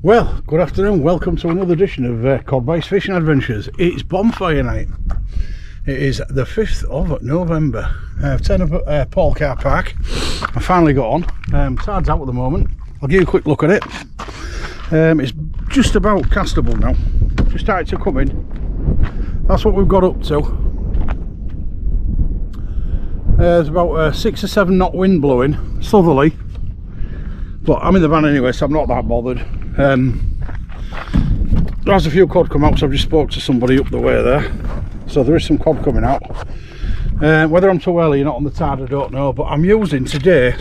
Well, good afternoon, welcome to another edition of COD-based fishing adventures. It's bonfire night. It is the 5th of November. I've turned up at Paull car park. I finally got on. Tide's out at the moment. I'll give you a quick look at it. It's just about castable now. Just started to come in. That's what we've got up to. There's about a 6 or 7 knot wind blowing, southerly. But I'm in the van anyway, so I'm not that bothered. There's a few cod come out, so I've just spoke to somebody up the way there. So there is some cod coming out. Whether I'm too early or not on the tide, I don't know. But I'm using today,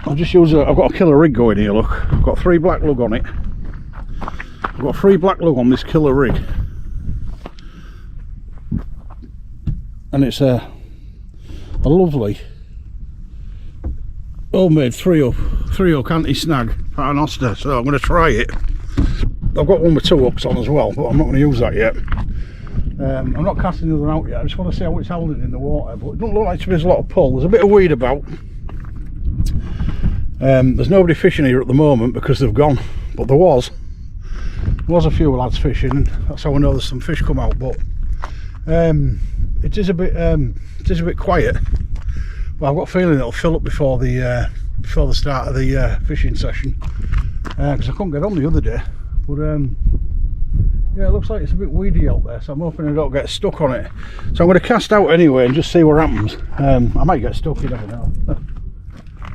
I've got a killer rig going here, look. I've got 3 black lug on it. I've got 3 black lug on this killer rig. And it's a lovely homemade 3-hook anti-snag paternoster, so I'm going to try it. I've got one with 2 hooks on as well, but I'm not going to use that yet. I'm not casting the other out yet. I just want to see how it's holding in the water, but it doesn't look like there's a lot of pull. There's a bit of weed about. There's nobody fishing here at the moment because they've gone, but there was a few lads fishing. That's how I know there's some fish come out. But it is a bit quiet. Well, I've got a feeling it'll fill up before the start of the fishing session, because I couldn't get on the other day. But yeah, it looks like it's a bit weedy out there, so I'm hoping I don't get stuck on it. So I'm going to cast out anyway and just see what happens. I might get stuck, you never know.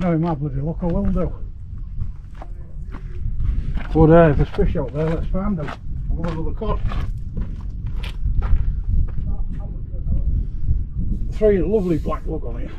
No, in my bloody luck I will do. But if there's fish out there, let's find them. I'll go another cod. 3 lovely black lug on here.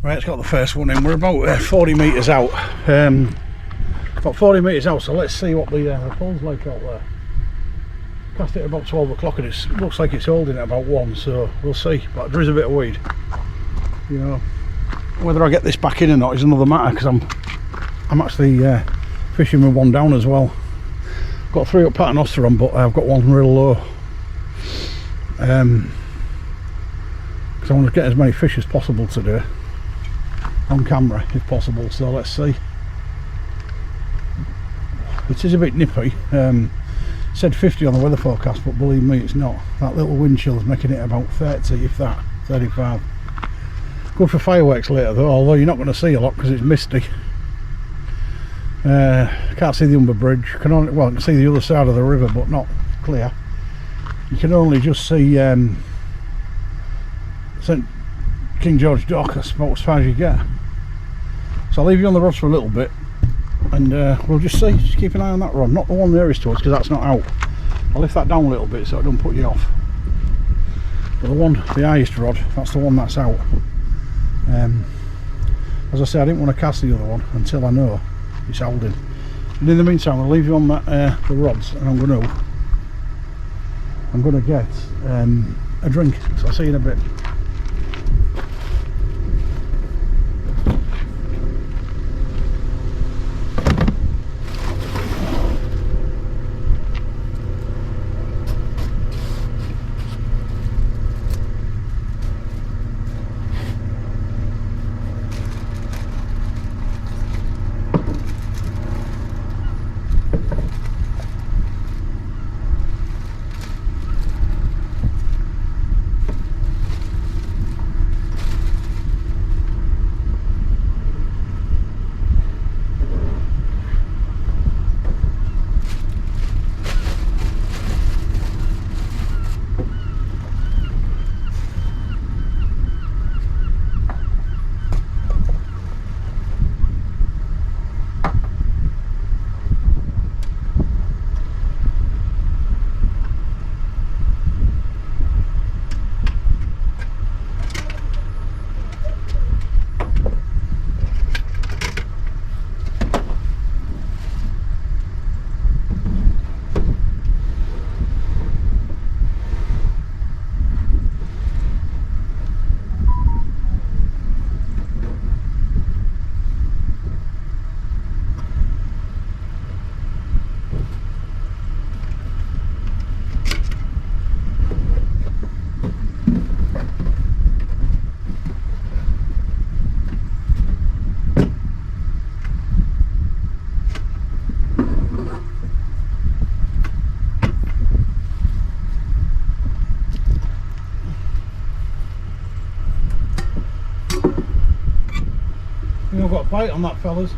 Right, it's got the first one in. We're about 40 metres out. About 40 metres out, so let's see what the pull's like out there. Cast it at about 12 o'clock and it looks like it's holding at about 1, so we'll see. But there is a bit of weed. You know, whether I get this back in or not is another matter, because I'm actually fishing with one down as well. Got 3 up paternoster on, but I've got one real low. Because I want to get as many fish as possible today. On camera if possible, so let's see. It is a bit nippy. Said 50 on the weather forecast, but believe me, it's not. That little wind chill is making it about 30, if that, 35. Good for fireworks later though, although you're not going to see a lot because it's misty. Can't see the Humber bridge. I can see the other side of the river, but not clear. You can only just see St King George Dock, that's about as far as you get. So I'll leave you on the rods for a little bit and we'll just see. Just keep an eye on that rod, not the one nearest to us because that's not out. I'll lift that down a little bit so it don't put you off. But the highest rod, that's the one that's out. As I say, I didn't want to cast the other one until I know it's holding. And in the meantime, I'll leave you on that the rods, and I'm gonna get a drink. So I'll see you in a bit. a bite on that, fellas.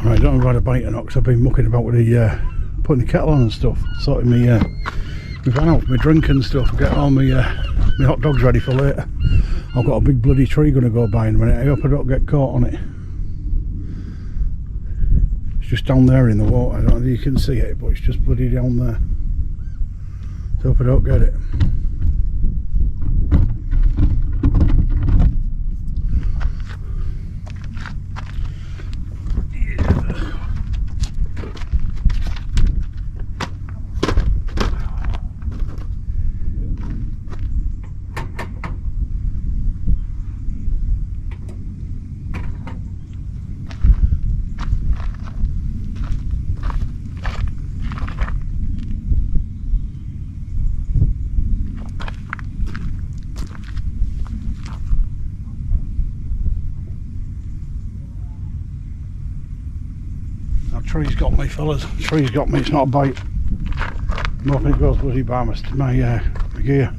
Right, I don't know if I've had a bite or not because I've been mucking about with the putting the kettle on and stuff, sorting me my van out, my drink and stuff, getting all my hot dogs ready for later. I've got a big bloody tree going to go by in a minute. I hope I don't get caught on it. It's just down there in the water. I don't know if you can see it, but it's just bloody down there. So I hope I don't get it. Tree's got me, fellas. Tree's got me. It's not a bite. I'm hoping it goes bloody by my gear.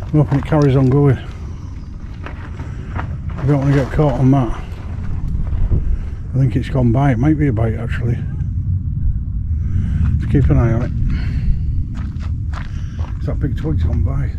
I'm hoping it carries on going. I don't want to get caught on that. I think it's gone by. It might be a bite actually. Just keep an eye on it. It's that big twig's gone by.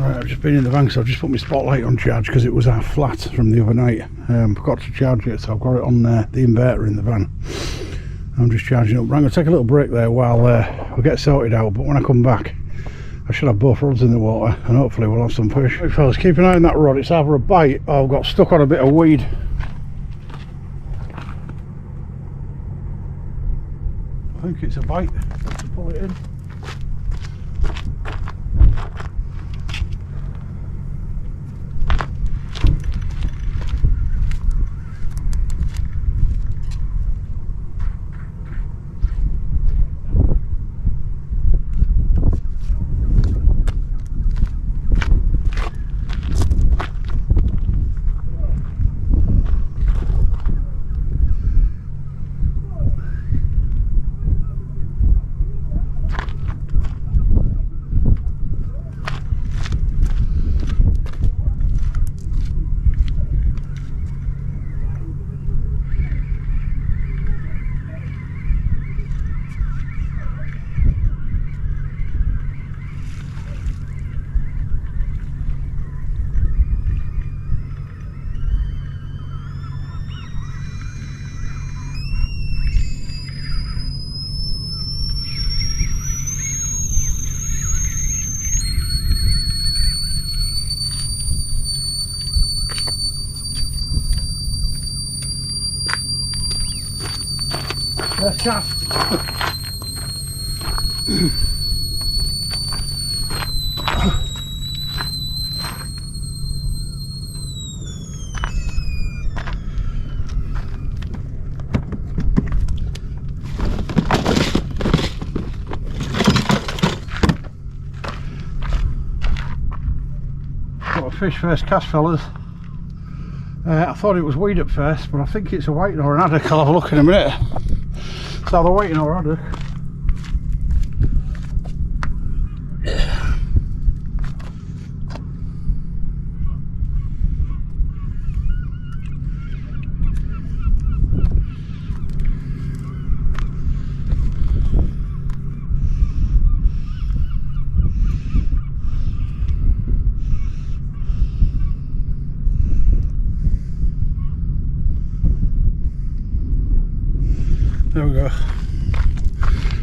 Right, I've just been in the van, so I've just put my spotlight on charge because it was half flat from the other night. Forgot to charge it, so I've got it on the inverter in the van. I'm just charging up. I'm going to take a little break there while we'll get sorted out, but when I come back I should have both rods in the water and hopefully we'll have some fish. Right, fellas, keep an eye on that rod. It's either a bite or I've got stuck on a bit of weed. I think it's a bite. Got to pull it in. Let's cast. Got a fish first cast, fellas. I thought it was weed at first, but I think it's a whiting or an haddock. I'll have a look in a minute. It's either whiting or haddock. There we go.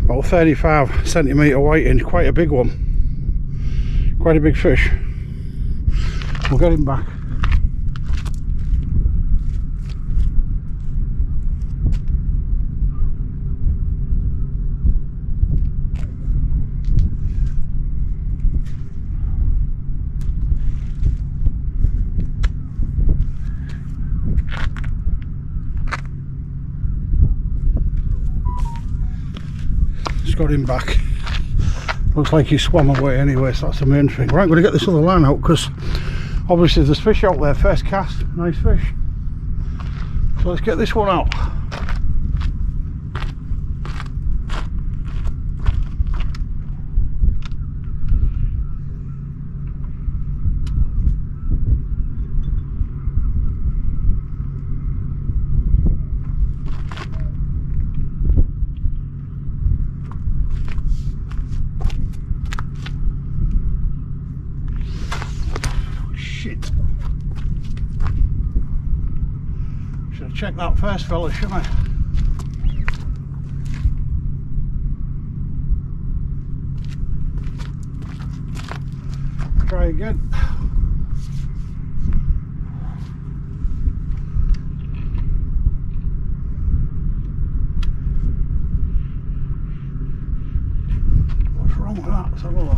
About 35 centimetre whiting, quite a big one. Quite a big fish. We'll get him back. Got him back. Looks like he swam away anyway, so that's the main thing. Right, I'm going to get this other line out because obviously there's fish out there. First cast, nice fish. So let's get this one out. Check that first, fella, shouldn't I? Try again. What's wrong with that? Let's have a look.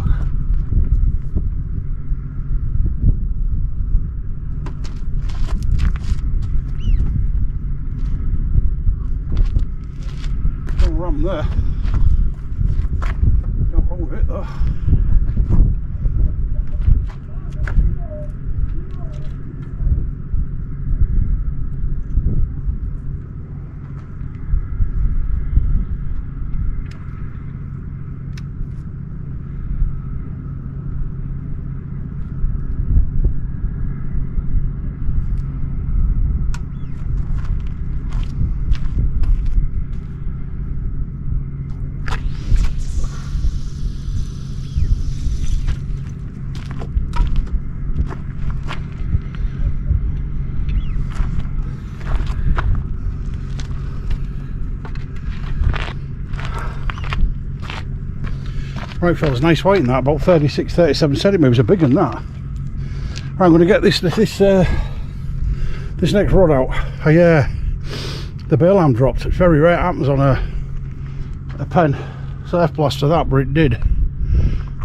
Ram there. Not wrong with it though. Right fellas, nice white in that, about 36, 37 centimetres, a big one that. Right, I'm going to get this next rod out. The bail arm dropped. It's very rare, it happens on a Penn Surfblaster that, but it did.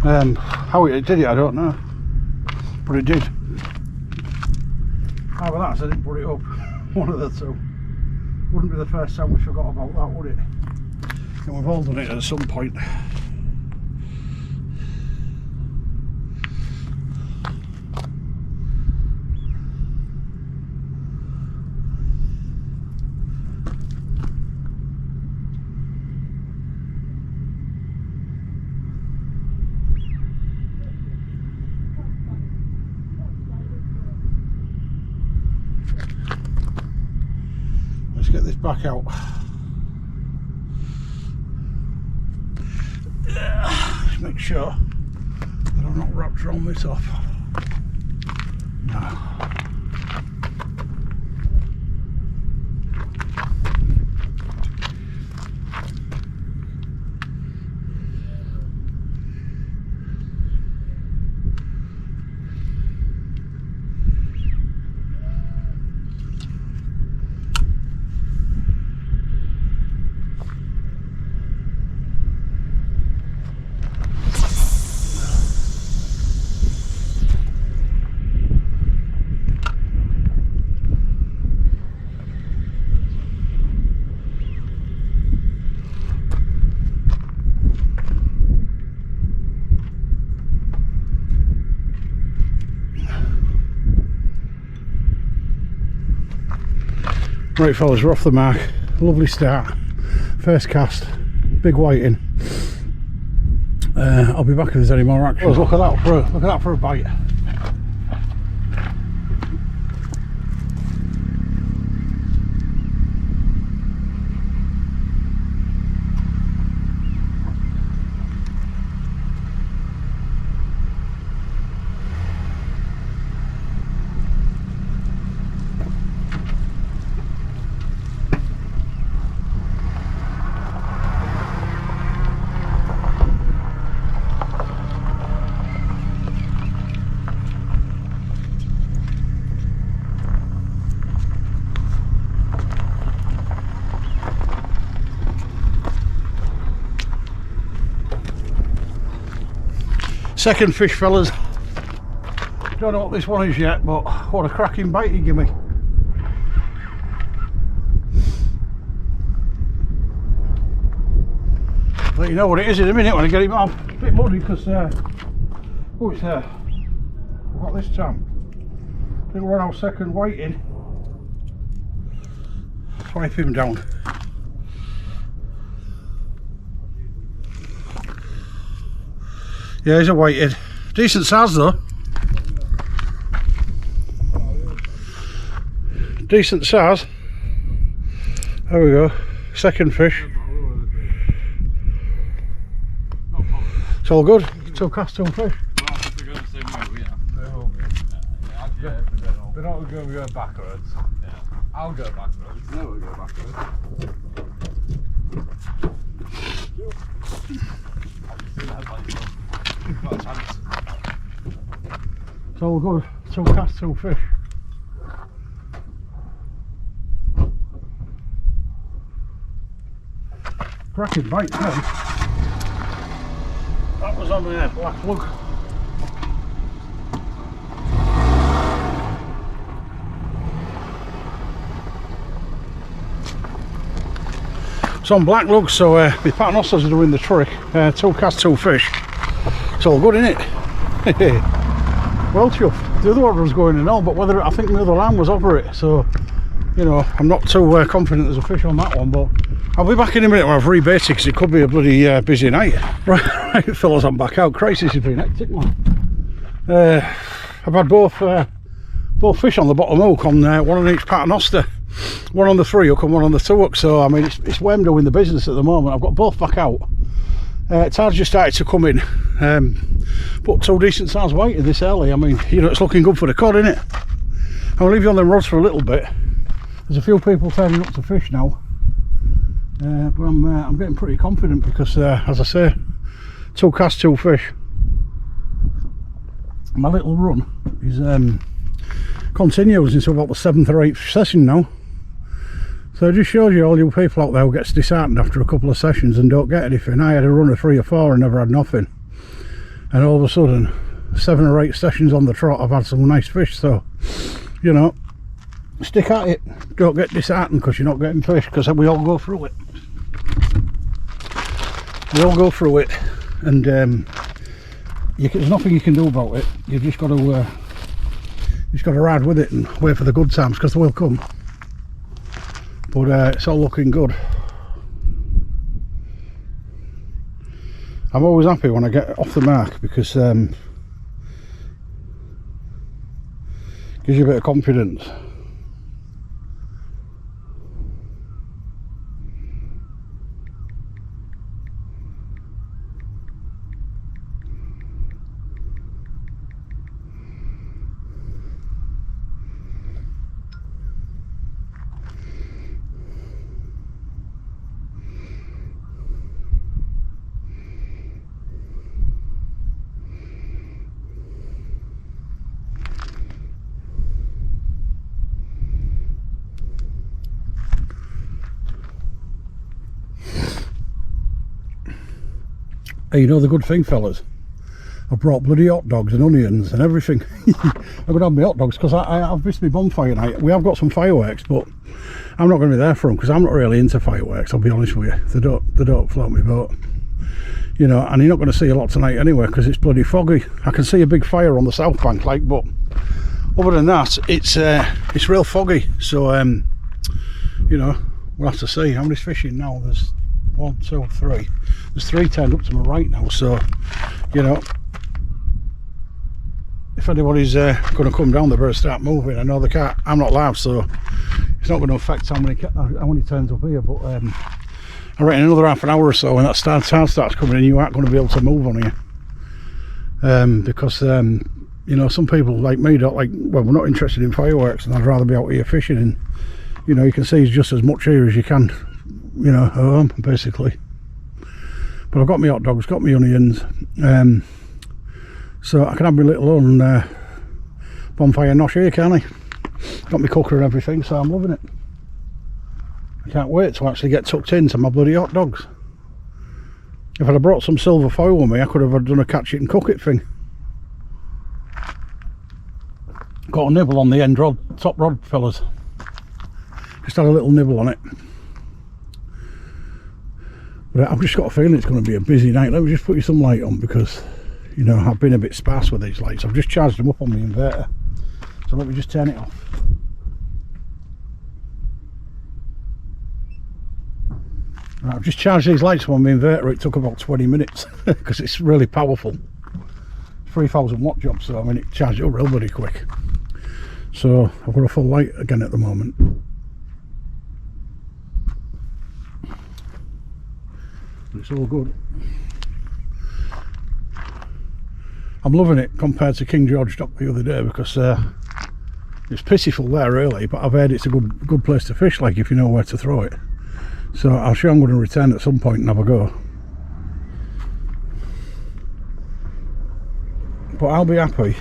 How it did it, I don't know, but it did. Either that, so I didn't put it up. One of the two. Wouldn't be the first time we forgot about that, would it? And we've all done it at some point. Let's get this back out. Just make sure that I'm not wrapped around this off. No. Right fellas, we're off the mark. Lovely start. First cast, big whiting. I'll be back if there's any more action. Look at that for a bite. Second fish fellas. Don't know what this one is yet, but what a cracking bite he gave me. Let you know what it is in a minute when I get him off. It's a bit muddy because oh, it's what this time? I think we're on our second whiting. Swipe him down. Yeah, he's a whited. Decent size though. Decent size. There we go. Second fish. It's all good. Two casts, two fish. They're not going to go backwards. Yeah. I'll go backwards. No, we'll go backwards. It's all good. Two casts, two fish. Cracking bite then. That was on the black lug. It's on black lug, so my paternosters are doing the trick. Two casts, two fish. It's all good, isn't it? Well chuffed. The other one was going in all, but whether I think the other line was over it, so you know, I'm not too confident there's a fish on that one, but I'll be back in a minute when I've rebated because it could be a bloody busy night. Right, fellas, I'm back out. Christ, this has been hectic, man. I've had both fish on the bottom hook on one on each paternoster, one on the 3 hook and one on the 2 hook. So I mean, it's where I'm doing the business at the moment. I've got both back out. Tide's just started to come in, but two decent sized white in this early. I mean, you know, it's looking good for the cod, isn't it? I'll leave you on them rods for a little bit. There's a few people turning up to fish now, but I'm getting pretty confident because, as I say, 2 casts, 2 fish. My little run is continues into about the 7th or 8th session now. So it just shows you all you people out there who gets disheartened after a couple of sessions and don't get anything. I had a run of 3 or 4 and never had nothing, and all of a sudden 7 or 8 sessions on the trot I've had some nice fish. So, you know, stick at it, don't get disheartened because you're not getting fish, because we all go through it. We all go through it, and there's nothing you can do about it. You've just got to ride with it and wait for the good times, because they will come. But it's all looking good. I'm always happy when I get off the mark, because gives you a bit of confidence. Hey, you know the good thing, fellas? I brought bloody hot dogs and onions and everything. I'm going to have my hot dogs because I've missed my bonfire night. We have got some fireworks, but I'm not going to be there for them because I'm not really into fireworks, I'll be honest with you. They don't float my boat. You know, and you're not going to see a lot tonight anyway because it's bloody foggy. I can see a big fire on the south bank, like, but other than that, it's real foggy. So, you know, we'll have to see. How many's fishing now? There's 1, 2, 3. There's 3 turned up to my right now, so, you know, if anybody's going to come down, they better start moving. I know they can't, I'm not live, so it's not going to affect how many turns up here, but I reckon another half an hour or so when that time starts coming in, you aren't going to be able to move on here. Because, you know, some people like me don't like, well, we're not interested in fireworks, and I'd rather be out here fishing, and, you know, you can see just as much here as you can, you know, at home, basically. But I've got my hot dogs, got my onions, so I can have my little own bonfire nosh here, can't I? Got my cooker and everything, so I'm loving it. I can't wait to actually get tucked into my bloody hot dogs. If I'd have brought some silver foil with me, I could have done a catch it and cook it thing. Got a nibble on the end rod, top rod, fellas. Just had a little nibble on it. But I've just got a feeling it's going to be a busy night. Let me just put you some light on, because, you know, I've been a bit sparse with these lights. I've just charged them up on the inverter, so let me just turn it off. Right, I've just charged these lights on my inverter. It took about 20 minutes because it's really powerful. 3000 watt job, so I mean it charged it up real bloody quick. So I've got a full light again at the moment. It's all good. I'm loving it compared to King George Dock the other day, because it's pitiful there really, but I've heard it's a good place to fish, like, if you know where to throw it. So I'm sure I'm going to return at some point and have a go. But I'll be happy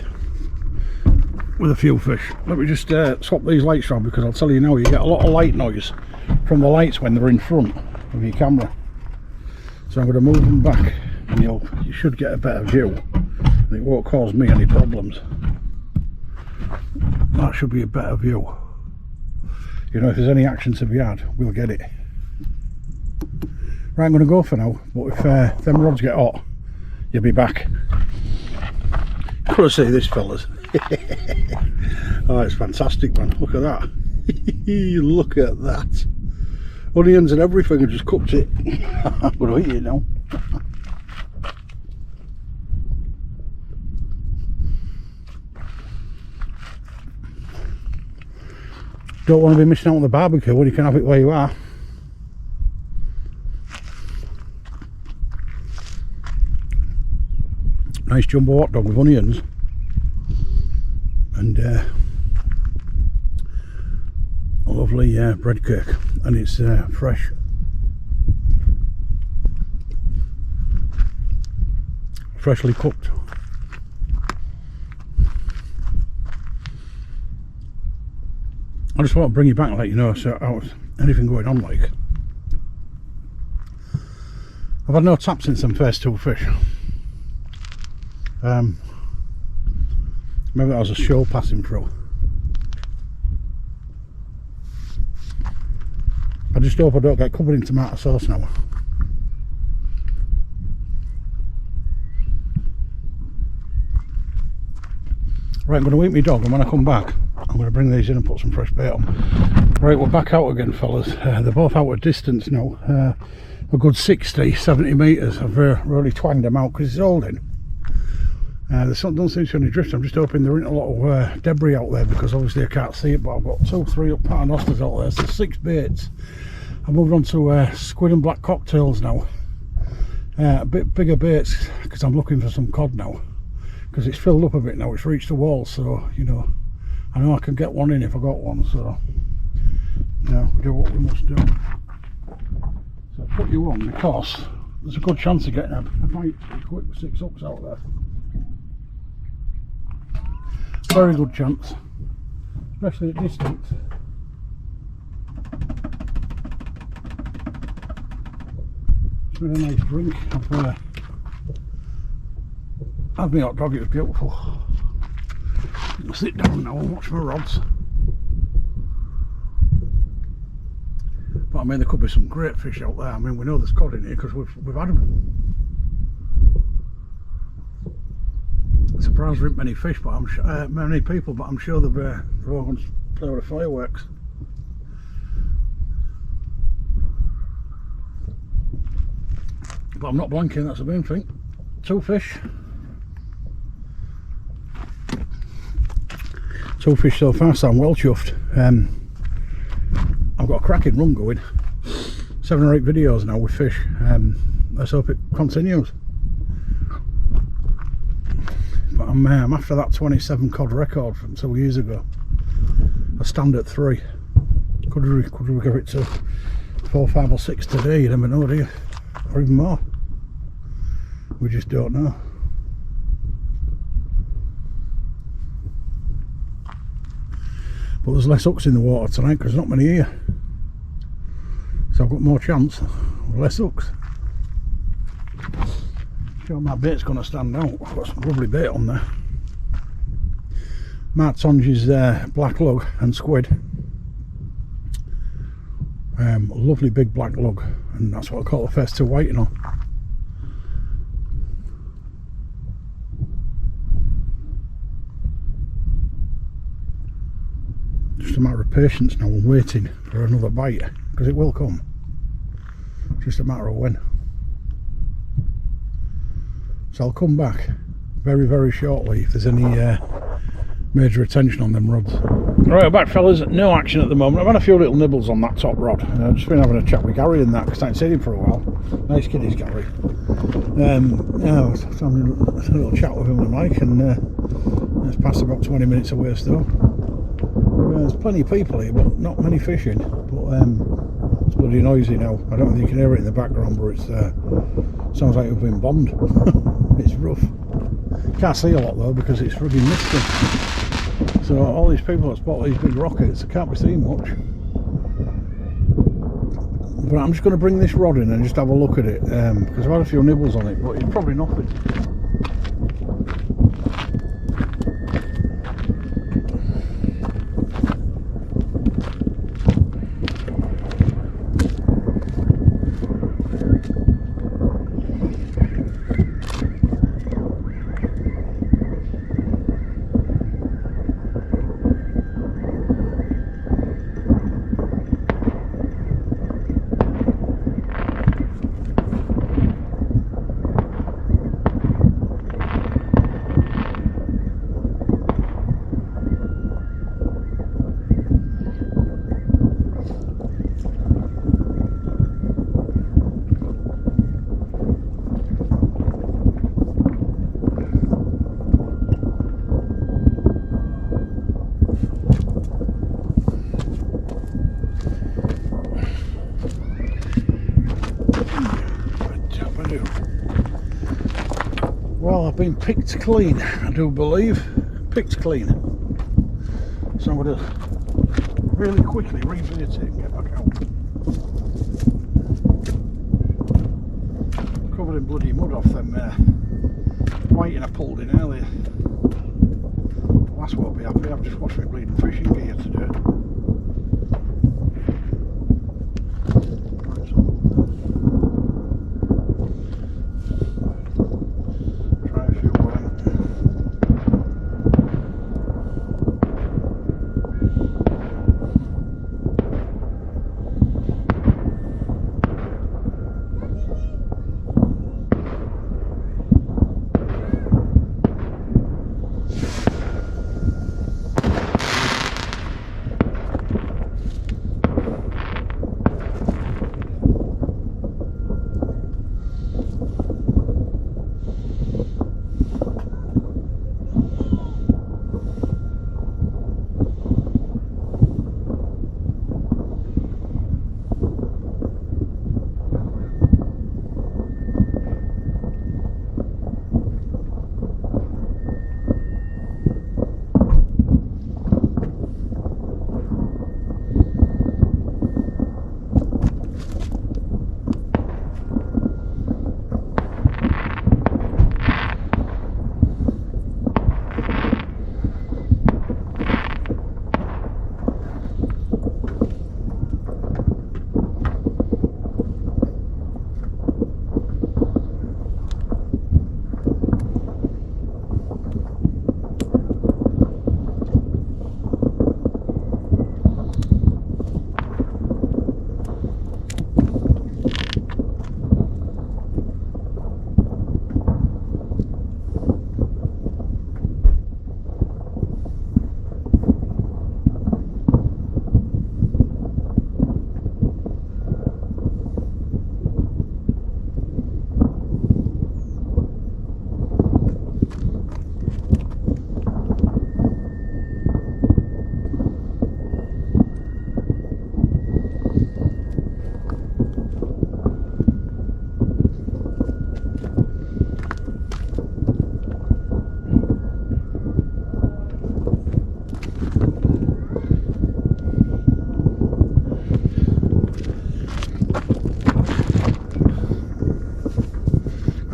with a few fish. Let me just swap these lights around, because I'll tell you now, you get a lot of light noise from the lights when they're in front of your camera. So I'm going to move them back, and you should get a better view, and it won't cause me any problems. That should be a better view. You know, if there's any action to be had, we'll get it. Right, I'm going to go for now, but if them rods get hot, you'll be back. Gotta see this, fellas. Oh, it's fantastic, man. Look at that. Look at that. Onions and everything, I just cooked it. I'm going to eat it now. Don't want to be missing out on the barbecue when you can have it where you are. Nice jumbo hot dog with onions and a lovely bread cake, and it's fresh. freshly cooked. I just want to bring you back and let you know so how anything going on like. I've had no tap since them first two fish. Maybe that was a shoal passing through. I just hope I don't get covered in tomato sauce now. Right, I'm going to eat my dog, and when I come back I'm going to bring these in and put some fresh bait on. Right, we're back out again, fellas. They're both out at distance now, a good 60-70 metres. I've really twanged them out because it's holding. There don't seem to be any drift. I'm just hoping there isn't a lot of debris out there, because obviously I can't see it, but I've got 2-3 up paternosters out there, so 6 baits. I've moved on to squid and black cocktails now. A bit bigger baits because I'm looking for some cod now, because it's filled up a bit now. It's reached the wall, so you know I know I can get one in if I got one. So yeah, we do what we must do. So I put you on because there's a good chance of getting a bite quick with 6 hooks out there. Very good chance, especially at distance. It's been a nice drink. I've had my hot dog, it was beautiful. I'll sit down now and watch my rods. But I mean, there could be some great fish out there. I mean, we know there's cod in here because we've had them. Surprised there aren't many fish, but I'm sure, many people, but I'm sure they're all going to play with the fireworks. But I'm not blanking, that's the main thing. 2 fish. 2 fish so far, so I'm well chuffed. I've got a cracking run going. 7 or 8 videos now with fish. Let's hope it continues. But I'm after that 27 cod record from 2 years ago. I stand at 3. Could we give it to 4, 5 or 6 today? You never know, do you? Or even more. We just don't know. But there's less hooks in the water tonight because there's not many here. So I've got more chance with less hooks. Sure, my bait's going to stand out. I've got some lovely bait on there. Mark Tonge's black lug and squid. Lovely big black lug, and that's what I call the first 2 waiting on. Just a matter of patience now and waiting for another bite, because it will come. Just a matter of when. So I'll come back very, very shortly if there's any major attention on them rods. Right, we're back, fellas. No action at the moment. I've had a few little nibbles on that top rod. I've just been having a chat with Gary and that, because I haven't seen him for a while. Nice kid is Gary. Yeah, I was having a little chat with him on the mic, and it's past about 20 minutes away still. There's plenty of people here, but not many fishing. But it's bloody noisy now. I don't know if you can hear it in the background, but it's sounds like we've been bombed. It's rough. Can't see a lot though because it's frigging misty. So all these people that spot these big rockets, I can't be seeing much. But I'm just going to bring this rod in and just have a look at it, because I've had a few nibbles on it, but it's probably nothing. Well, I've been picked clean, I do believe. Picked clean. So I'm going to really quickly rebait it and get back out. Covered in bloody mud off them whiting I pulled in earlier. Lass won't be happy, I've just washed my bleeding fishing gear to do it. Try a few of them.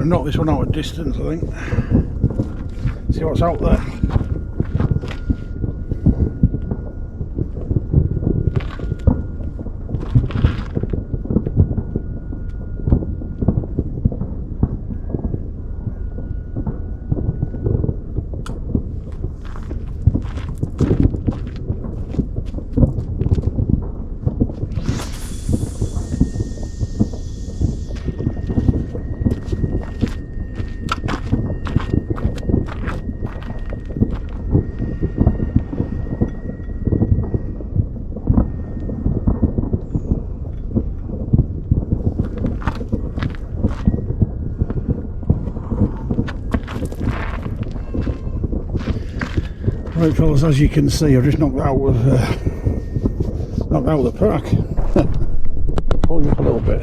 Knock this one out at distance, I think. See what's out there. Right fellas, as you can see, I've just knocked out of the pack. Pull you up a little bit.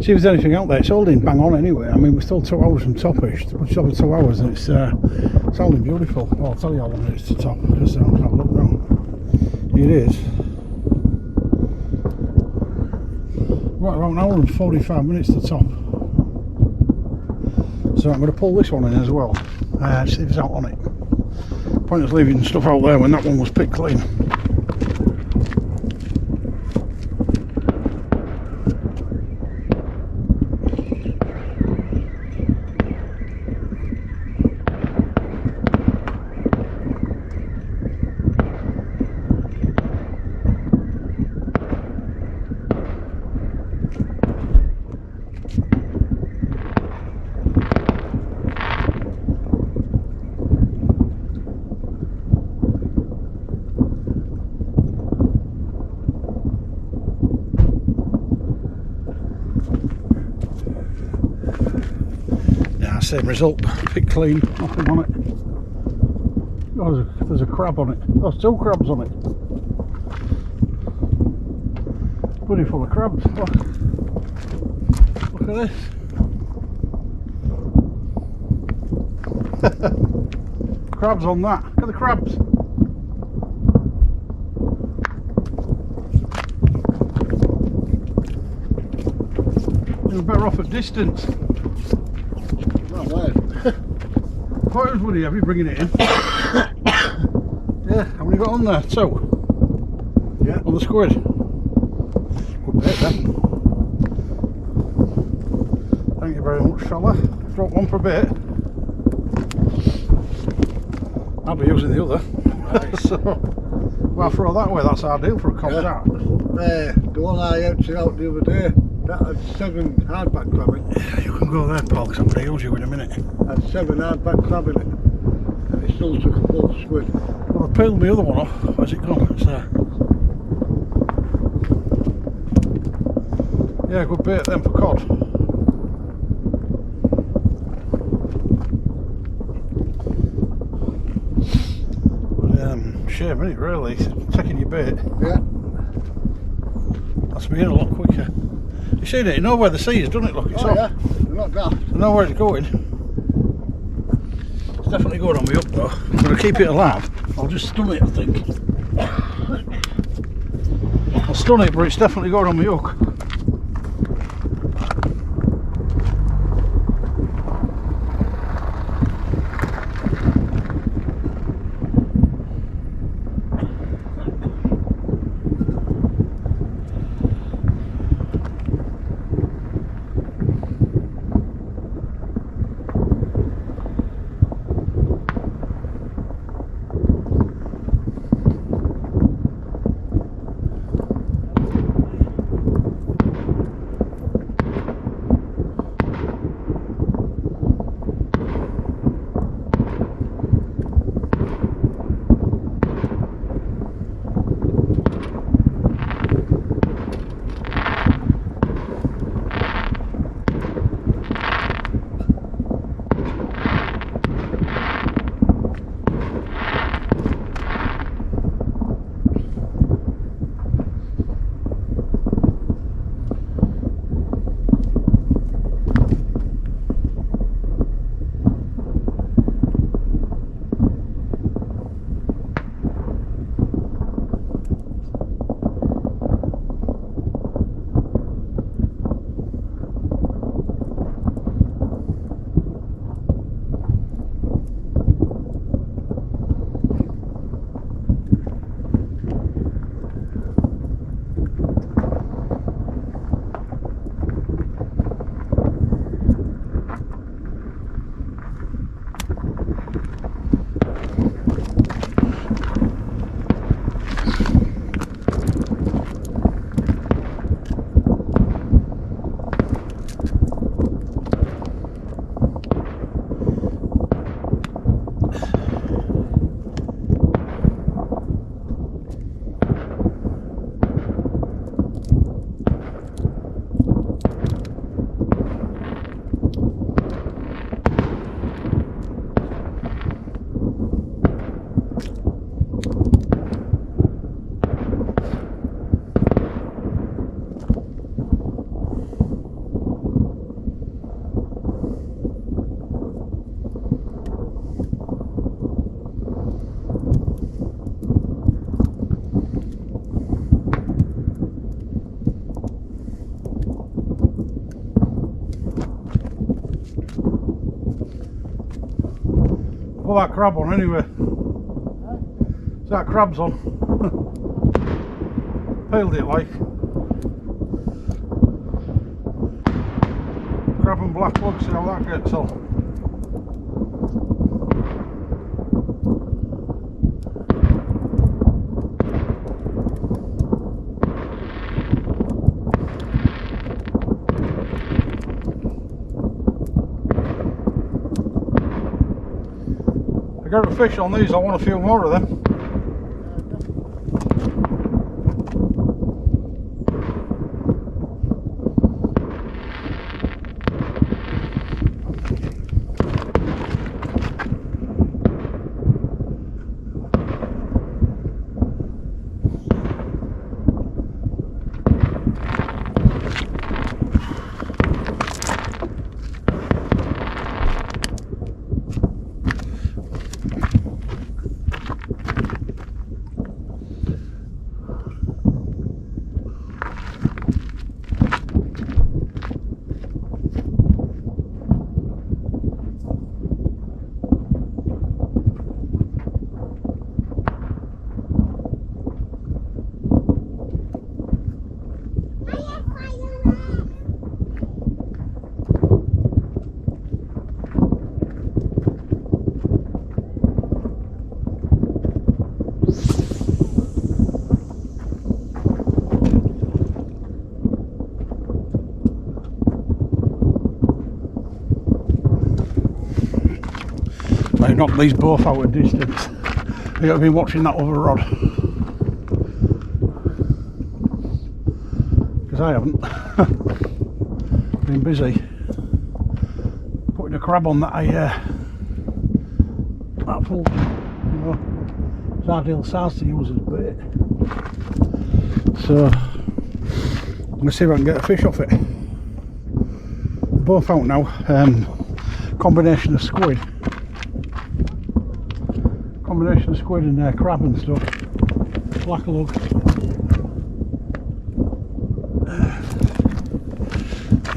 See if there's anything out there. It's holding bang on anyway. I mean, we're still 2 hours from topish, just over 2 hours, and it's holding beautiful. Well, I'll tell you how long it is to top, because I'll have a look now. It is right around an hour and 45 minutes to top. So I'm going to pull this one in as well. See if it's out on it. Pointless leaving stuff out there when that one was picked clean. Same result, pick clean, nothing on it. Oh, there's a crab on it. Oh, there's 2 crabs on it. Bloody full of crabs. Look at this. Crabs on that. Look at the crabs. You're better off at distance. Not bad. Thought it was bloody heavy bringing it in. Yeah, how many got on there? 2? Yeah. On the squid. Good bit then. Thank you very much, fella. Drop one for a bit. I'll be using the other. Right. So, well, throw that way, that's our deal for a cod that. The one I emptied out the other day, that had 7 hardback crab in it. Yeah, you can go there, Paul, because I'm going to use you in a minute. Had 7 hardback crab in it. And it still took a full squid. Well, I peeled the other one off. Where's it gone? It's there. Yeah, good bait then for cod. Shame, isn't it, really? Taking your bait. Yeah. That's been a lot quicker. You seen it? You know where the sea is, doesn't it? Look, it's Oh yeah, they're not daft. I know where it's going. It's definitely going on me up though. I'm going to keep it alive. I'll just stun it, I think. I'll stun it, but it's definitely going on my hook. Put that crab on anyway. Is that crab's on? Peeled it like. Crab and black lug, see how that gets on. Got a fish on these, I want a few more of them. definitely knocked these both out of distance. You got to be watching that other rod, because I haven't. Been busy putting a crab on that that pulled, you know, it's ideal size to use as bait. So I'm going to see if I can get a fish off it. They're both out now. Combination of squid and crab and stuff. Black lug.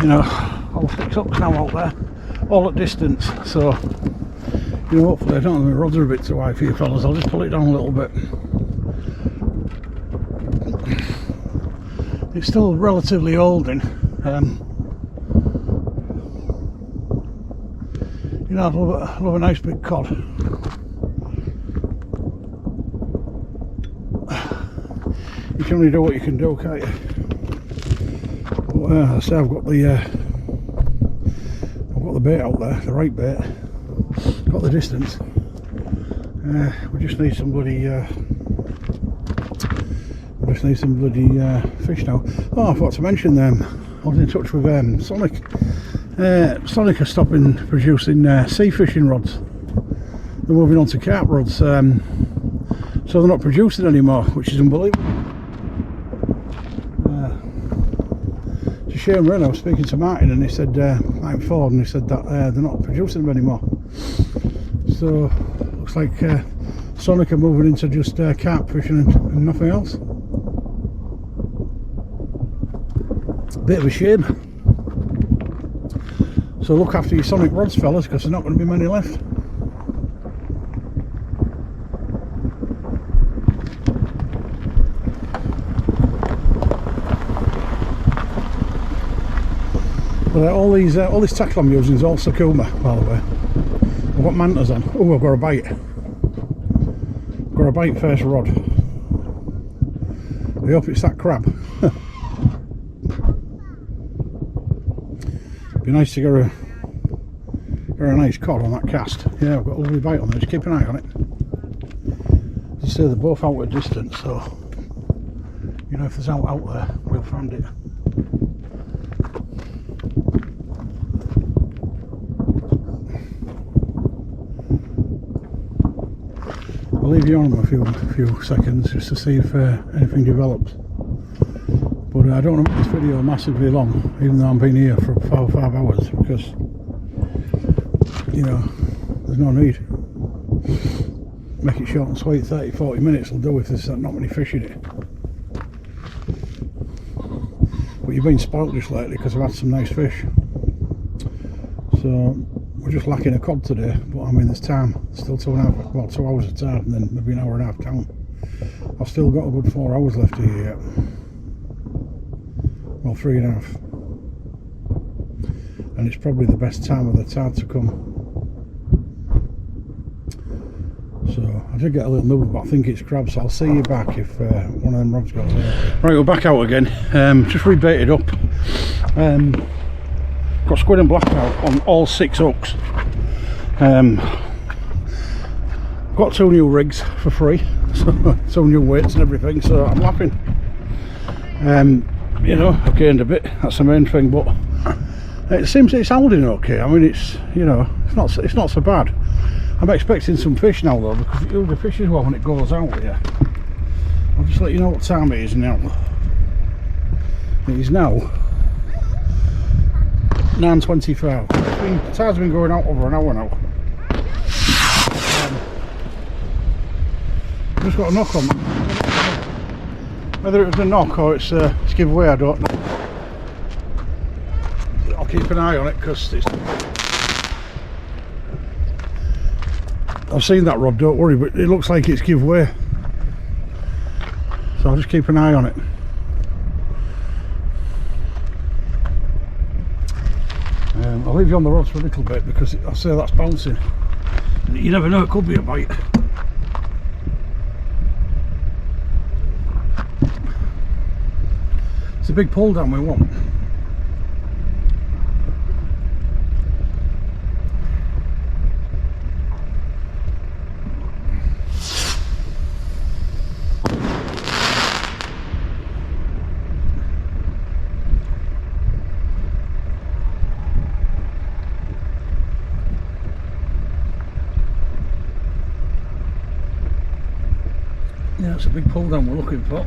You know, all 6 hooks now out there, all at distance. So, you know, hopefully I don't know, my rods are a bit too high for you fellas. I'll just pull it down a little bit. It's still relatively holding. You know, I love a nice big cod. You can only do what you can do, can't you? But I say I've got the bait out there, the right bait. Got the distance. We just need some bloody fish now. Oh, I forgot to mention them. I was in touch with SONIK. SONIK are stopping producing sea fishing rods. They're moving on to carp rods, so they're not producing anymore, which is unbelievable. It's a shame, really. I was speaking to Martin, and he said, Martin Ford, and he said that they're not producing them anymore. So looks like SONIK are moving into just carp fishing and nothing else. Bit of a shame. So look after your SONIK rods, fellas, because there's not going to be many left. But all this tackle I'm using is all Sakuma, by the way. I've got mantas on. Oh, I've got a bite. Got a bite first rod. I hope it's that crab. Be nice to get a nice cod on that cast. Yeah, I've got a lovely bite on there. Just keep an eye on it. As I say, they're both out at distance, so you know, if there's out there, we'll find it. I'll leave you on a few seconds just to see if anything develops. But I don't want to make this video massively long, even though I've been here for 5 hours, because, you know, there's no need. Make it short and sweet. 30-40 minutes will do if there's not many fish in it. But you've been spoilt just lately because I've had some nice fish. So we're just lacking a cod today, but I mean, there's time. Still 2 hours of time, and then maybe an hour and a half down. I've still got a good 4 hours left here yet. Well, 3.5, and it's probably the best time of the tide to come. So I did get a little movement, but I think it's crab, so I'll see you back if one of them rods goes there. Right, we're back out again. Just rebaited up. Got squid and blackout on all 6 hooks. Got 2 new rigs for free, so 2 new weights and everything, so I'm laughing. You know, I've gained a bit, that's the main thing, but it seems it's holding okay. I mean, it's, you know, it's not so bad. I'm expecting some fish now though, because it'll be fish as well when it goes out here. I'll just let you know what time it is now. It is now 9:25. The tide's been going out over an hour now. Just got a knock on. Whether it was a knock or it's giveaway, I don't know. I'll keep an eye on it because it's... I've seen that rod, don't worry, but it looks like it's giveaway. So I'll just keep an eye on it. I'll leave you on the rods for a little bit because I say that's bouncing. You never know, it could be a bite. It's a big pull down we want. It's a big pull down we're looking for.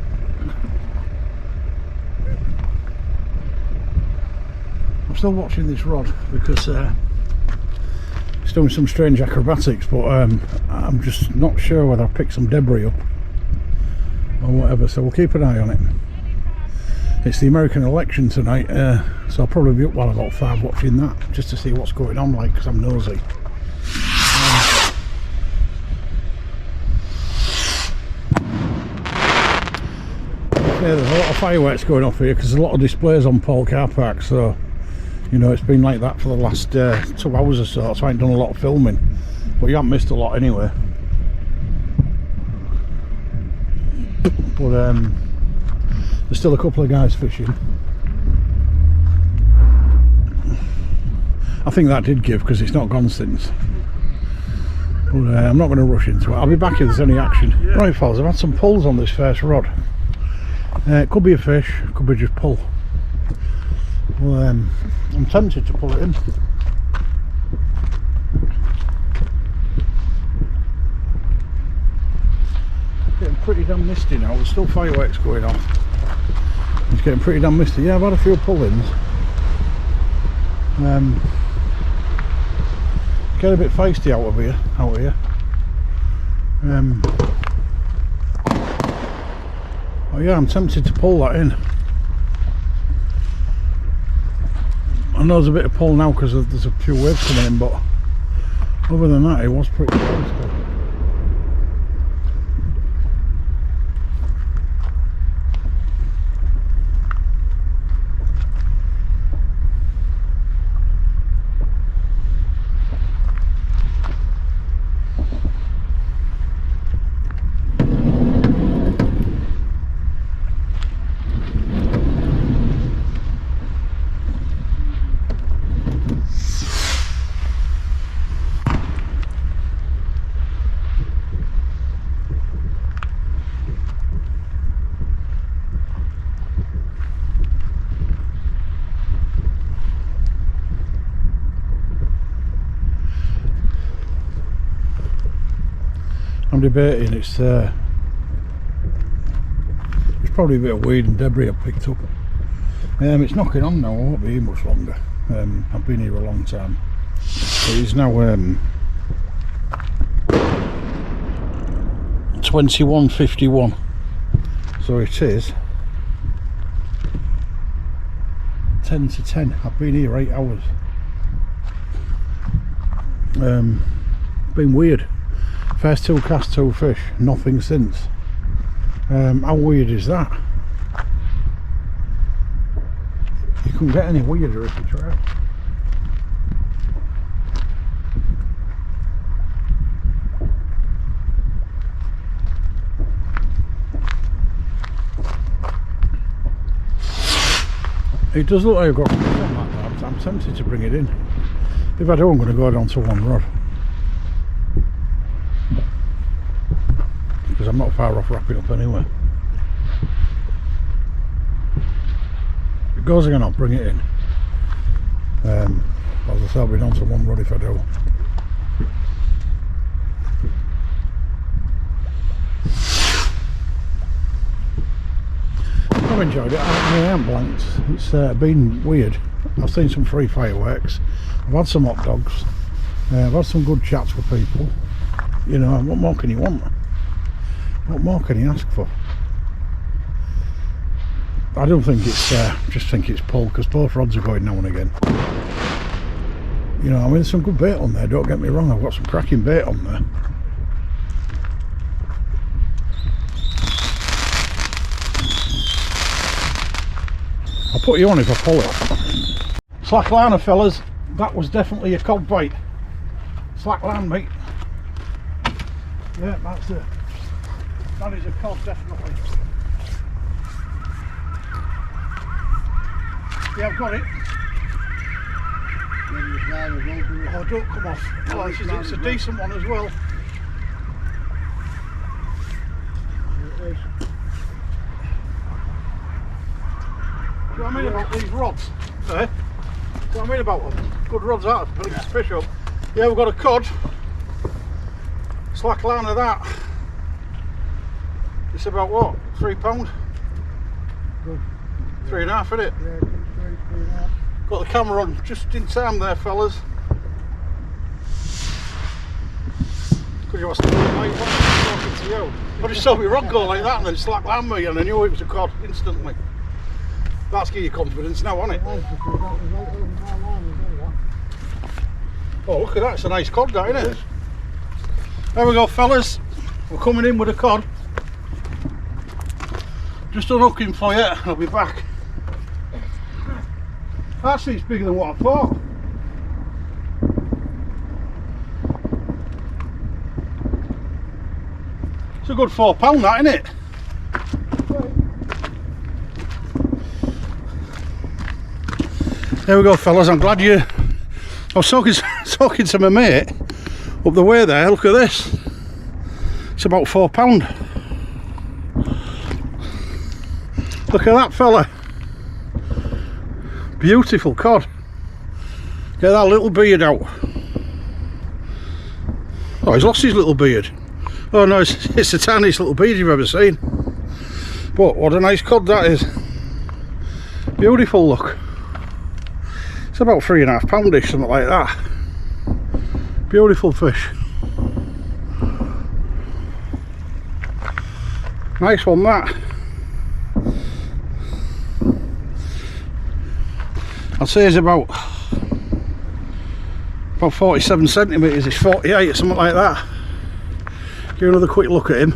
I'm still watching this rod because it's doing some strange acrobatics, but I'm just not sure whether I've picked some debris up or whatever, so we'll keep an eye on it. It's the American election tonight, so I'll probably be up while about 5 watching that, just to see what's going on, like, because I'm nosy. Yeah, there's a lot of fireworks going off here because there's a lot of displays on Paull car park, so you know it's been like that for the last 2 hours or so, so I ain't done a lot of filming, but you haven't missed a lot anyway. But there's still a couple of guys fishing. I think that did give because it's not gone since. But I'm not going to rush into it. I'll be back if there's any action. Right fellas, I've had some pulls on this first rod. It could be a fish, it could be just pull. Well, I'm tempted to pull it in. It's getting pretty damn misty now. There's still fireworks going on. It's getting pretty damn misty. Yeah, I've had a few pull-ins. Get a bit feisty out here. Oh yeah, I'm tempted to pull that in. I know there's a bit of pull now because there's a few waves coming in, but other than that it was pretty feisty. I'm debating it's probably a bit of weed and debris I've picked up. It's knocking on now, I won't be here much longer. I've been here a long time. It is now 21:51, so it is 10 to 10. I've been here 8 hours. Been weird. First 2 casts, 2 fish, nothing since. How weird is that? You couldn't get any weirder if you tried. It does look like I've got something like that. I'm tempted to bring it in. If I do, I'm going to go down to 1 rod. Because I'm not far off wrapping up anyway. If it goes again, I'll bring it in. I'll just be down to 1 rod if I do. I've enjoyed it. I am blanked. It's been weird. I've seen some free fireworks. I've had some hot dogs. I've had some good chats with people. You know, what more can you want? What more can you ask for? I don't think it's just think it's pull, because both rods are going now and again. You know, I mean, there's some good bait on there, don't get me wrong. I've got some cracking bait on there. I'll put you on if I pull it. Slack liner, fellas. That was definitely a cod bite. Slack line, mate. Yeah, that's it. That is a cod, definitely. Yeah, I've got it. Oh, don't come off. Oh, it's a decent one as well. Do you know what I mean about these rods? Eh? Do you know what I mean about them? Good rods out, putting this fish up. Yeah, we've got a cod. Slack line of that. It's about what? £3? Good. 3.5, isn't it? Yeah, 3.5. Got the camera on just in time there, fellas. Because you watched the light, talking to you. I just saw my rod go like that and then slack land me and I knew it was a cod instantly. That's give you confidence now, isn't it? Oh, look at that, it's a nice cod, that, isn't it? There we go, fellas. We're coming in with a cod. Just unhooking for you, and I'll be back. Actually, it's bigger than what I thought. It's a good £4, that, isn't it? There we go, fellas. I'm glad you. I was talking to my mate up the way there. Look at this. It's about £4. Look at that, fella. Beautiful cod. Get that little beard out. Oh, he's lost his little beard. Oh no, it's the tiniest little beard you've ever seen. But what a nice cod that is. Beautiful, look. It's about £3.5-ish, something like that. Beautiful fish. Nice one, that. I'd say it's about 47 centimetres. It's 48 or something like that. Give another quick look at him.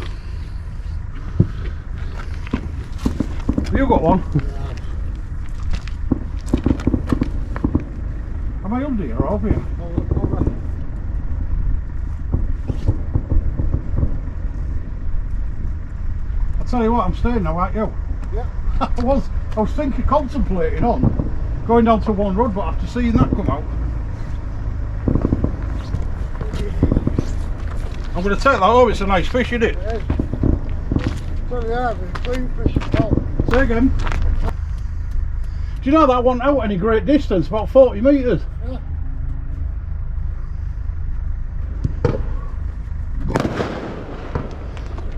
Have you got one? Am I under you or over you? I'll tell you what, I'm staying now, aren't you? Yeah. I was thinking, contemplating on going down to one rod, but after seeing that come out, I'm going to take that home. It's a nice fish, isn't it? It is. So yeah, there's green fish as well. Say again. Do you know that wasn't out any great distance, about 40 metres? Yeah.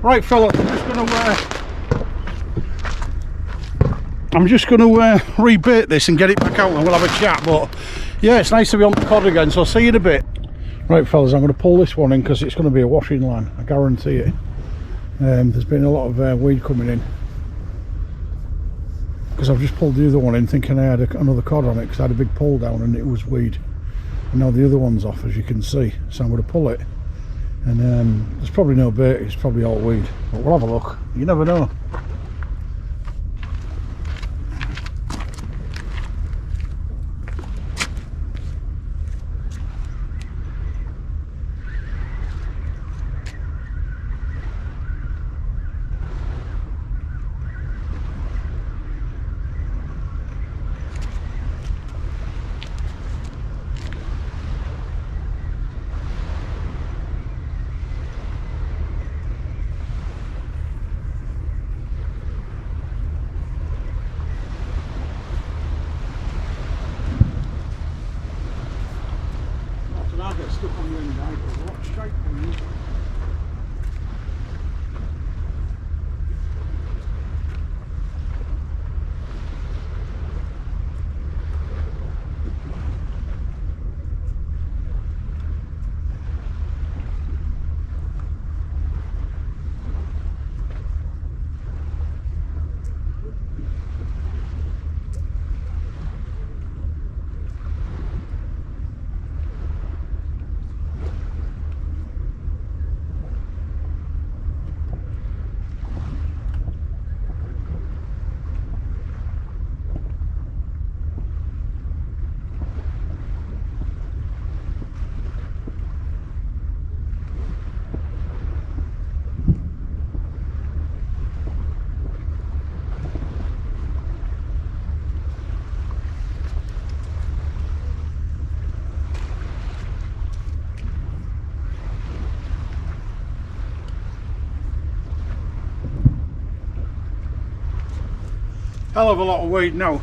Right, fella, I'm just going to rebait this and get it back out and we'll have a chat. But yeah, it's nice to be on the cod again, so I'll see you in a bit. Right, fellas, I'm going to pull this one in because it's going to be a washing line, I guarantee it. There's been a lot of weed coming in because I've just pulled the other one in thinking I had another cod on it because I had a big pull down and it was weed, and now the other one's off, as you can see. So I'm going to pull it, and there's probably no bait, it's probably all weed, but we'll have a look. You never know. Stuck on the end, right? There's a lot of straight coming in. Hell of a lot of weight now.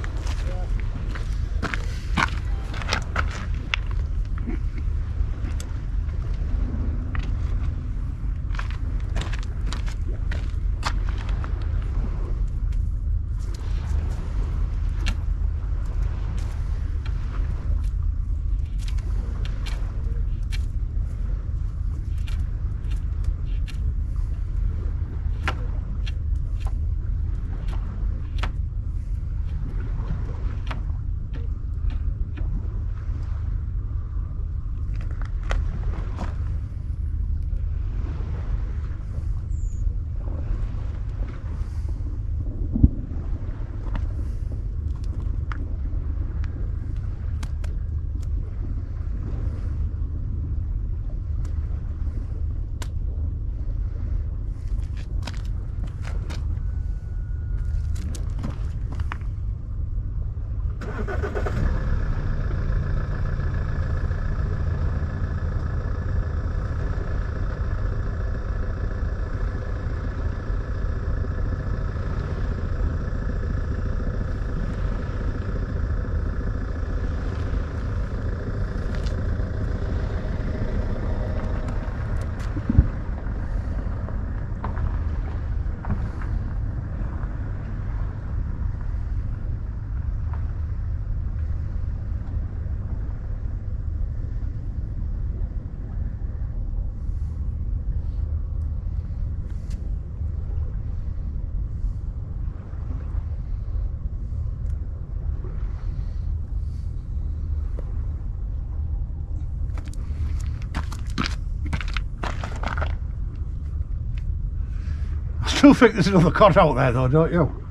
I still think there's another cod out there though, don't you?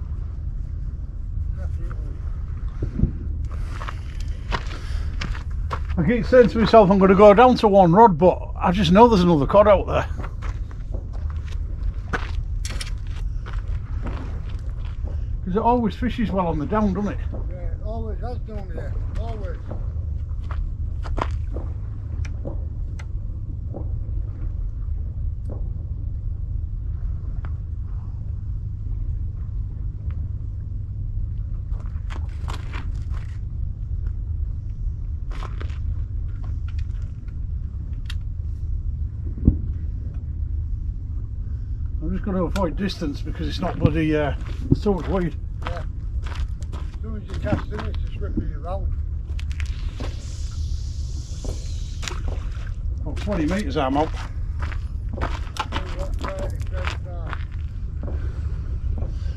I keep saying to myself I'm going to go down to one rod, but I just know there's another cod out there. Because it always fishes well on the down, doesn't it? Yeah, it always has down here. Always. I'm just going to avoid distance because it's not bloody so much weed. Yeah. As soon as you cast in, it's just ripping you round. About 20 metres I'm out.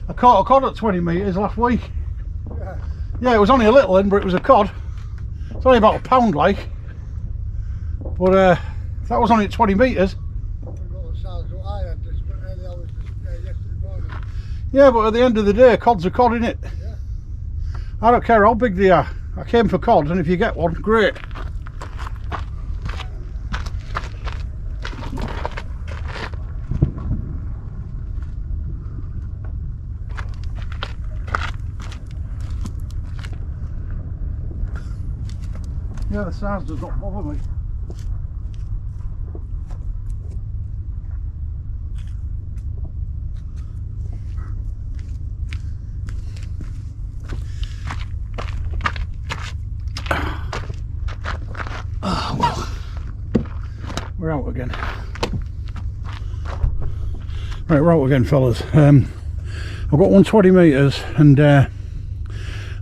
I caught a cod at 20 metres last week. Yeah. Yeah, it was only a little one, but it was a cod. It's only about a pound like. But that was only at 20 metres. Yeah, but at the end of the day, cod's a cod, innit? Yeah. I don't care how big they are. I came for cod, and if you get one, great. Yeah, the size does not bother me. We're out again. Right, we're out again, fellas. I've got one 20 metres and I've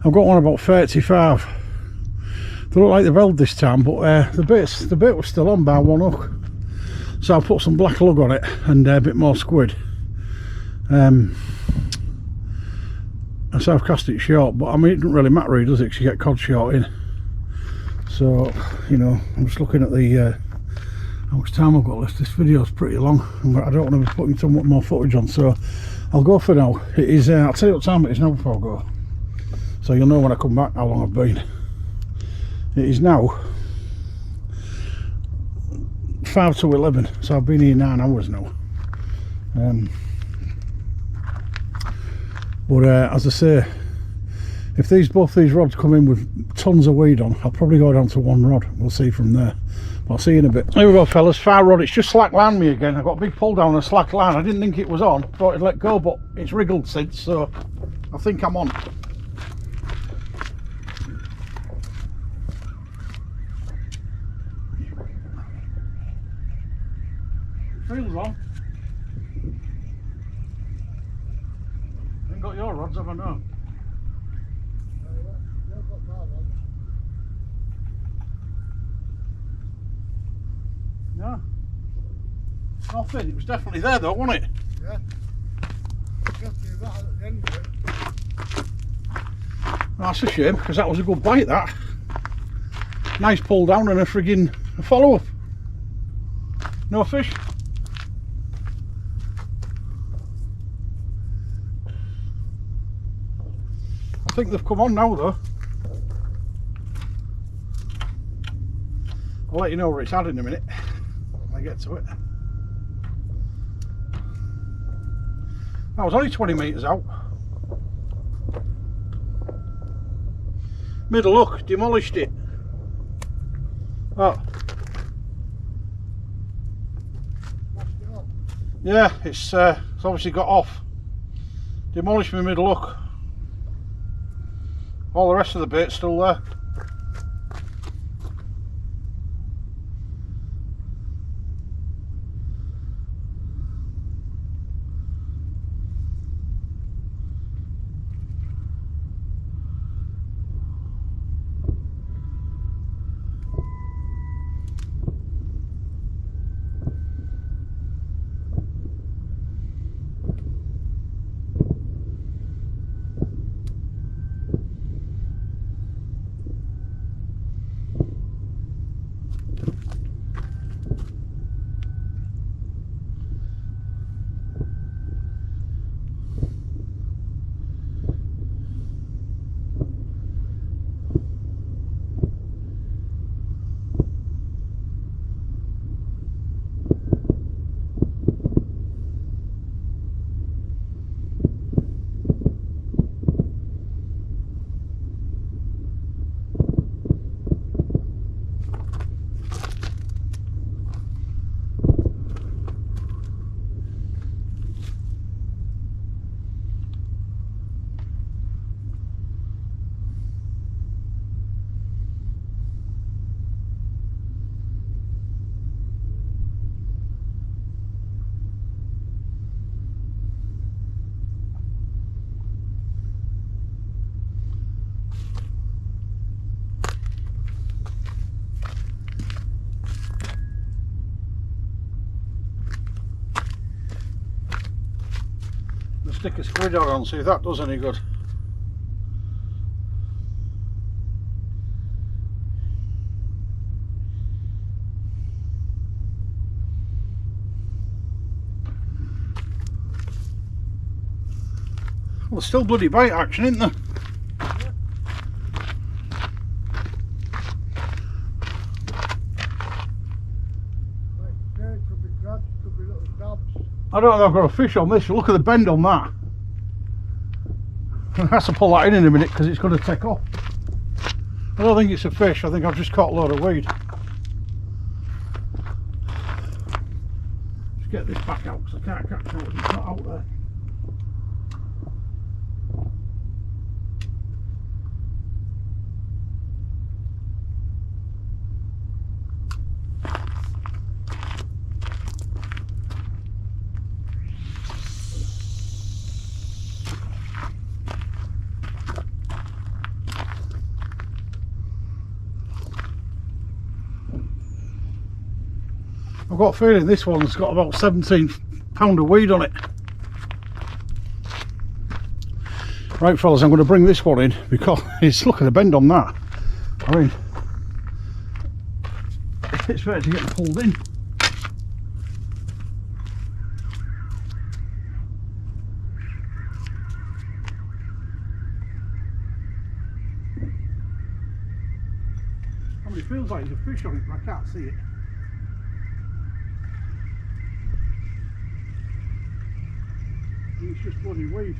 got one about 35. They look like they've held this time, but the bait was still on by one hook. So I'll put some black lug on it and a bit more squid. So I've cast it short, but I mean it doesn't really matter really, does it, because you get cod short in. So, you know, I'm just looking at the how much time I've got left. This video's pretty long, I don't want to be putting too much more footage on, so I'll go for now. It is, I'll tell you what time it is now before I go, so you'll know when I come back how long I've been. It is now 5 to 11, so I've been here 9 hours now. But as I say, if both these rods come in with tons of weed on, I'll probably go down to one rod. We'll see from there. I'll see you in a bit. Here we go, fellas. Far rod. It's just slack line me again. I've got a big pull down on a slack line. I didn't think it was on. Thought it'd let go, but it's wriggled since, so I think I'm on. Feels on. Ain't got your rods, have I? No. No. Nothing. It was definitely there though, wasn't it? Yeah. Definitely that at the end of it. That's a shame, because that was a good bite, that. Nice pull down and a friggin' follow up. No fish. I think they've come on now though. I'll let you know where it's at in a minute when I get to it. I was only 20 metres out. Middle hook, demolished it. Oh. Yeah, it's obviously got off. Demolished my middle hook. All the rest of the bait's still there. Stick a squid on, see if that does any good. Well, there's still bloody bite action, isn't there? I don't know if I've got a fish on this. Look at the bend on that. I have to pull that in a minute because it's going to take off. I don't think it's a fish. I think I've just caught a load of weed. Just get this back out because I can't catch it. It's not out there. I've got a feeling this one's got about 17 pound of weed on it. Right fellas, I'm going to bring this one in because it's, look at the bend on that. I mean, it's ready to get pulled in. I mean, it feels like there's a fish on it, but I can't see it. It's just bloody weed.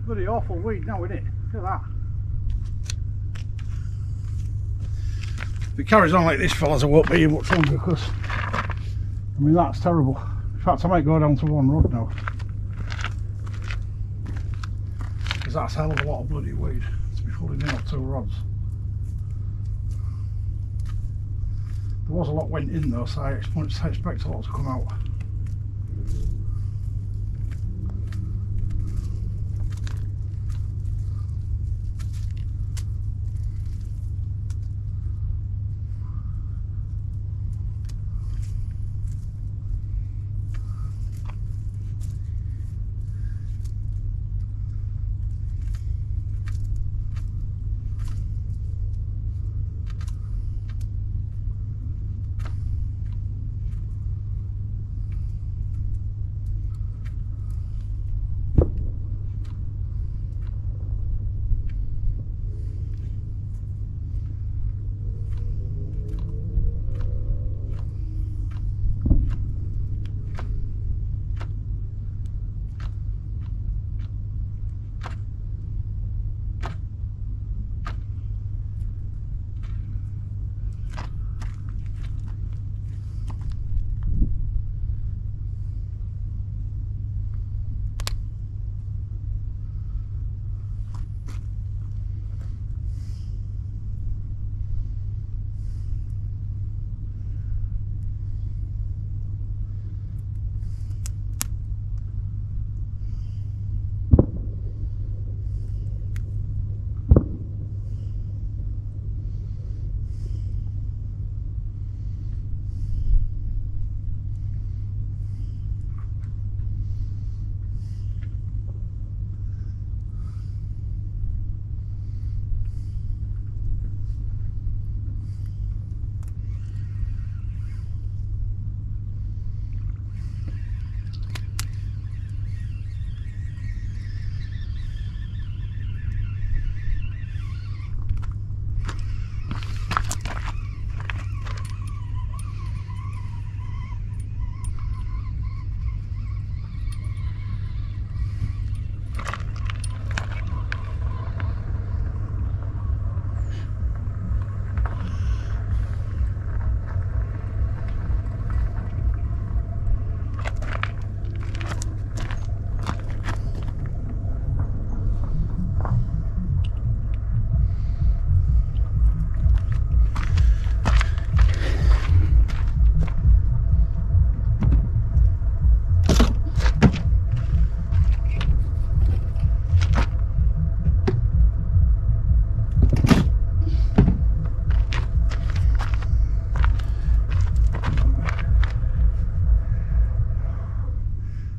Bloody awful weed now, isn't it? Look at that. If it carries on like this, fellas, I won't be here much longer because, I mean, that's terrible. In fact, I might go down to one rod now. Because that's a hell of a lot of bloody weed to be fully nailed 2 rods. There was a lot went in though, so I expect a lot to come out.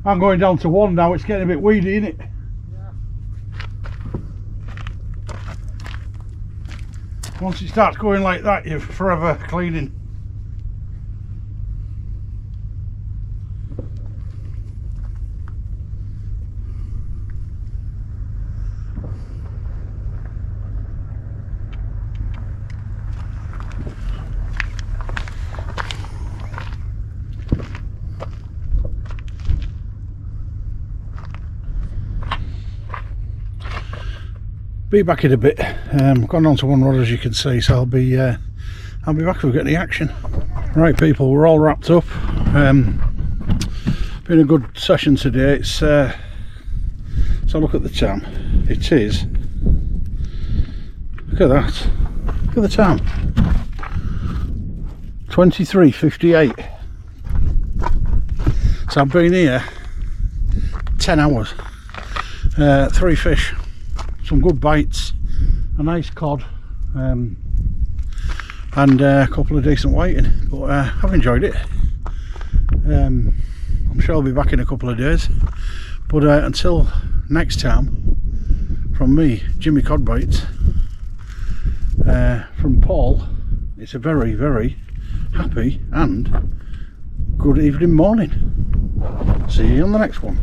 I'm going down to 1 now. It's getting a bit weedy, isn't it? Once it starts going like that, you're forever cleaning. Be back in a bit. Gone on to 1 rod, as you can see, so I'll be back if we get any action. Right, people, we're all wrapped up. Been a good session today. It's so look at the time. It is. Look at that. Look at the time. 23:58. So I've been here 10 hours. 3 fish. Some good bites, a nice cod, and a couple of decent whiting, but I've enjoyed it. I'm sure I'll be back in a couple of days, but until next time, from me, Jimmy Cod Bites, from Paul, it's a very, very happy and good evening morning. See you on the next one.